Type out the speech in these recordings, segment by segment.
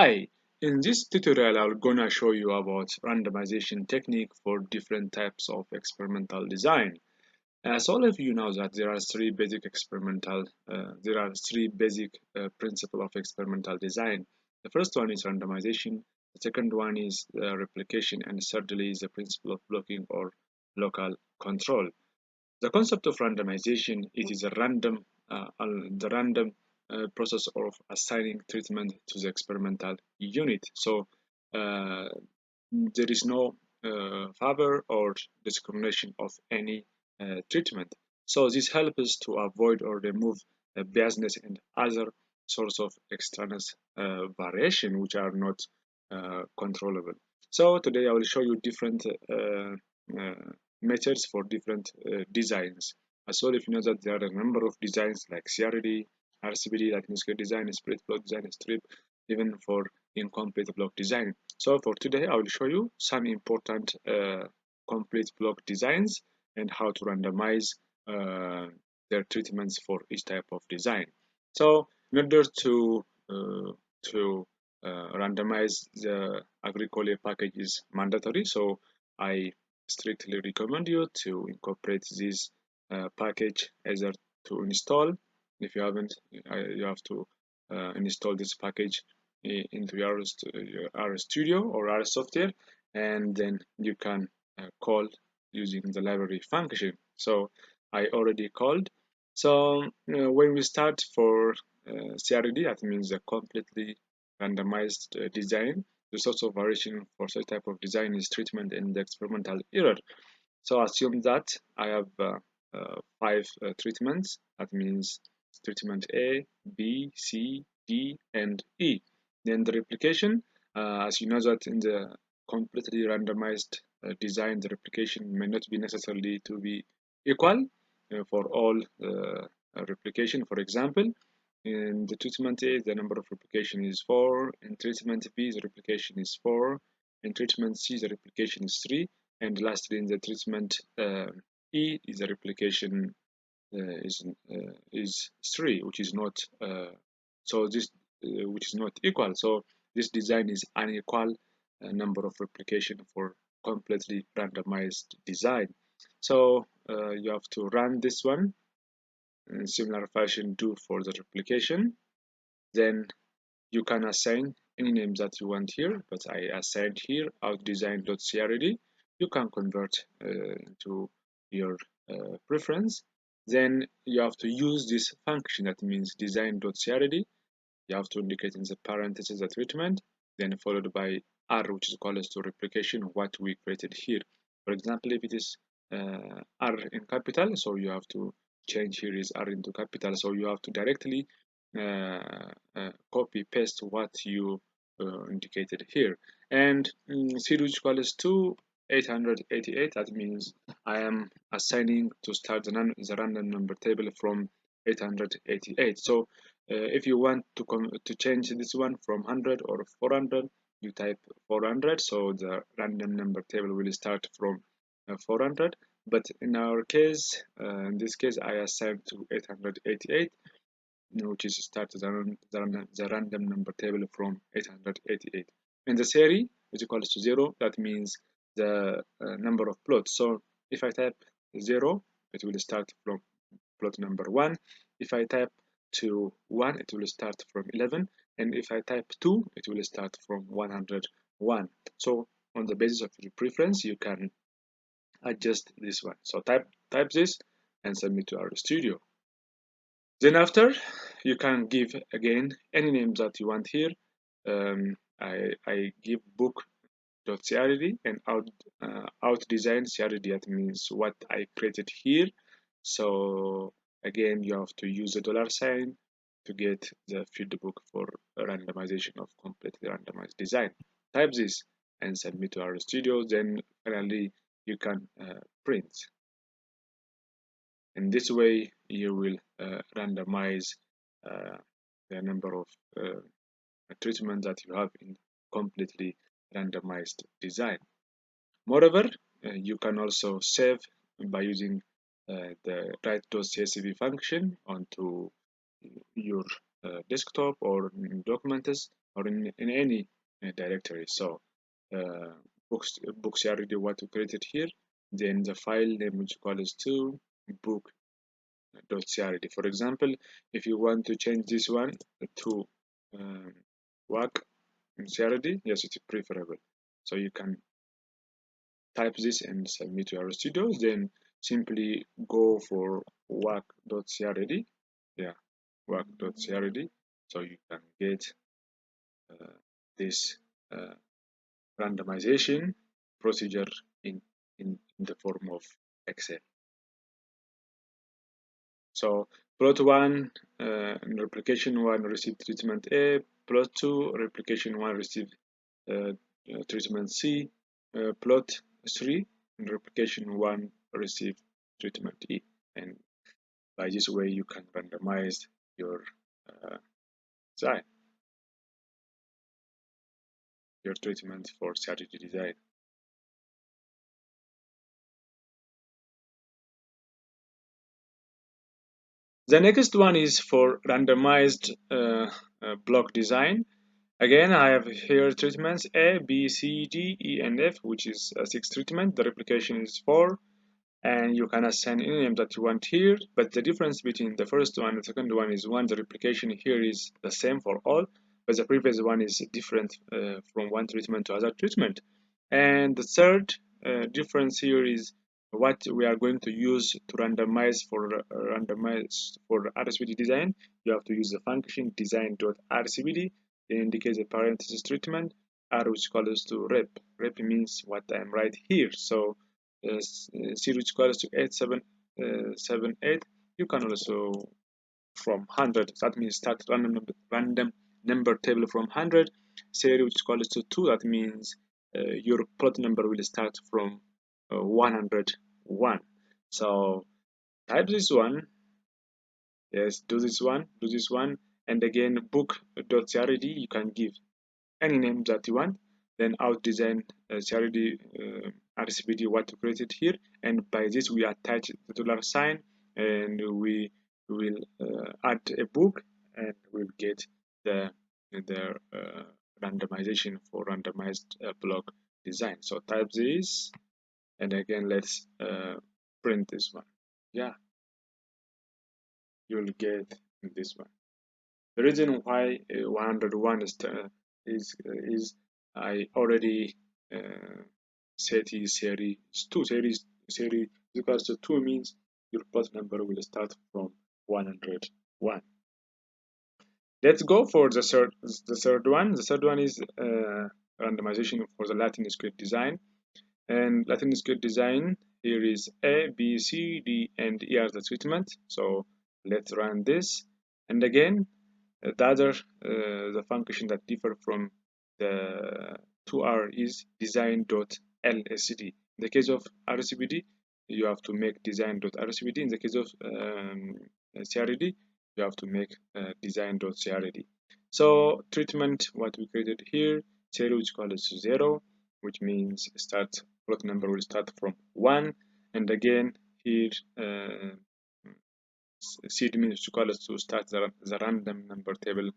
Hi, in this tutorial I'm gonna show you about randomization technique for different types of experimental design. As all of you know that there are three basic principles of experimental design. The first one is randomization, the second one is replication, and thirdly is the principle of blocking or local control. The concept of randomization, it is the random process of assigning treatment to the experimental unit. So there is no favor or discrimination of any treatment. So this helps us to avoid or remove biasness and other sorts of external variation which are not controllable. So today I will show you different methods for different designs. As well, if you know that there are a number of designs like CRD, RCBD, like NSK design, split block design, strip, even for incomplete block design. So for today, I will show you some important complete block designs and how to randomize their treatments for each type of design. So in order to randomize the Agricole package is mandatory. So I strictly recommend you to incorporate this package either to install. If you haven't, you have to install this package into your R Studio or R software, and then you can call using the library function. So I already called. So when we start for CRD, that means a completely randomized design. The source of variation for such type of design is treatment and the experimental error. So assume that I have five treatments. That means treatment A, B, C, D, and E. Then the replication, as you know that in the completely randomized design, the replication may not be necessarily to be equal for all replication. For example, in the treatment A, the number of replication is 4. In treatment B, the replication is 4. In treatment C, the replication is 3. And lastly, in the treatment E, is the replication is 3, which is not which is not equal. So this design is unequal number of replication for completely randomized design. So you have to run this one in similar fashion. Do for the replication. Then you can assign any name that you want here, but I assigned here outdesign.crd. You can convert into your preference. Then you have to use this function, that means design.crd. You have to indicate in the parentheses the treatment, then followed by R, which is equal to replication, what we created here. For example, if it is R in capital, so you have to change here is R into capital, so you have to directly copy paste what you indicated here. And C, which equals to 888, that means I am assigning to start the random number table from 888. So if you want to change this one from 100 or 400, you type 400, so the random number table will start from 400. But in our case, in this case, I assigned to 888, which is start the random number table from 888. And the series is equals to 0, that means the number of plots. So if I type 0, it will start from plot number 1. If I type to 1, it will start from 11. And if I type 2, it will start from 101. So on the basis of your preference, you can adjust this one. So type this and submit to our studio. Then after, you can give again any name that you want here. I give book.crd and out design crd, that means what I created here. So again, you have to use a $sign to get the field book for randomization of completely randomized design. Type this and submit to our studio. Then finally you can print. In this way, you will randomize the number of treatments that you have in completely randomized design. Moreover, you can also save by using the write.csv function onto your desktop or documents or in any directory. So books already what we created here, then the file name which equals to book.crd. For example, if you want to change this one to um, WAC.crd, yes, it's preferable. So you can type this and submit to RStudio, then simply go for WAC.crd. Yeah, WAC.crd. So you can get this uh, randomization procedure in the form of Excel. So plot 1, replication 1 received treatment A, plot 2, replication 1 received treatment C, plot 3, replication 1 received treatment E. And by this way, you can randomize your design, your treatment for strategy design. The next one is for randomized block design. Again, I have here treatments A, B, C, D, E, and F, which is a 6 treatment. The replication is 4, and you can assign any name that you want here. But the difference between the first one and the second one is one, the replication here is the same for all, but the previous one is different from one treatment to other treatment. And the third difference here is what we are going to use to randomize for RSVD design. You have to use the function design.rcvd, then indicate the parenthesis treatment, r which equals to rep. Rep means what I'm right here. So c which equals to 8778. You can also from 100, that means start random number table from 100. Series which equals to 2, that means your plot number will start from 101. So type this one, yes, do this one, and again book.crd, you can give any name that you want, then out design CRD RCBD what to create it here, and by this we attach the dollar sign, and we will add a book, and we'll get the randomization for randomized block design. So type this, and again let's print this one. Yeah, you'll get this one. The reason why 101 is I already uh, set is series 2. Series equals to 2 means your plot number will start from 101. Let's go for the third one. The third one is randomization for the Latin script design. And Latin script design, here is A, B, C, D, and E are the treatment. So let's run this. And again, the function that differ from the 2R is design.lscd. In the case of RCBD, you have to make design.rcbd. In the case of CRD, you have to make design.crd. So treatment, what we created here, 0 which equals to 0, which means plot number will start from 1, and again here seed means equals to start the random number table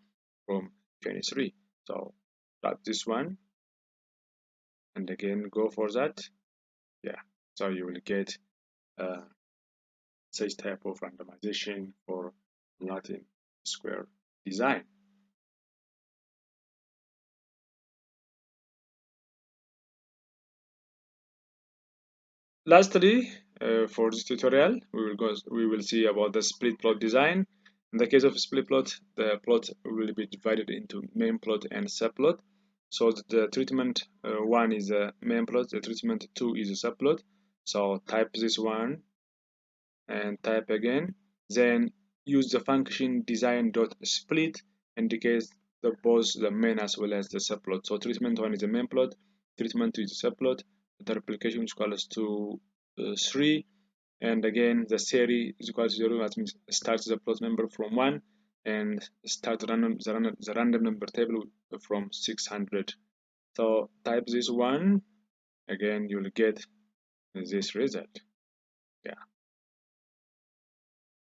from 23. So start this one, and again go for that. Yeah, so you will get such type of randomization for Latin square design. Lastly, for this tutorial, we will see about the split plot design. In the case of split plot, the plot will be divided into main plot and subplot. So the treatment 1 is a main plot, the treatment 2 is a subplot. So type this one and type again. Then use the function design.split, indicates both the main as well as the subplot. So treatment 1 is the main plot, treatment 2 is the subplot, the replication is equals to 3, and again the series is equal to 0, that means starts the plot number from 1 and start the random number table from 600. So type this one, again you'll get this result.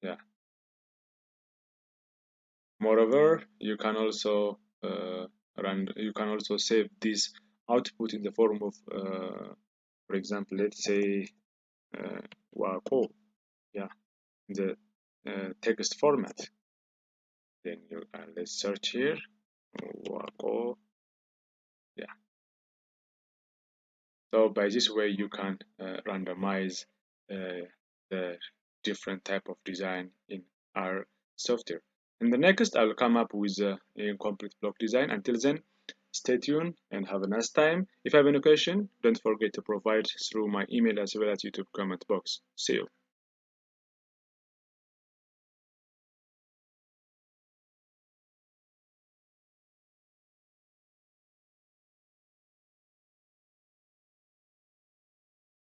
Yeah. Moreover, you can also you can also save this output in the form of, for example, let's say WACO, yeah, the text format. Then you can, let's search here, WACO, yeah. So by this way you can randomize the different type of design in our software. In the next, I'll come up with a complete block design. Until then, stay tuned and have a nice time. If you have any question, don't forget to provide through my email as well as YouTube comment box. See you.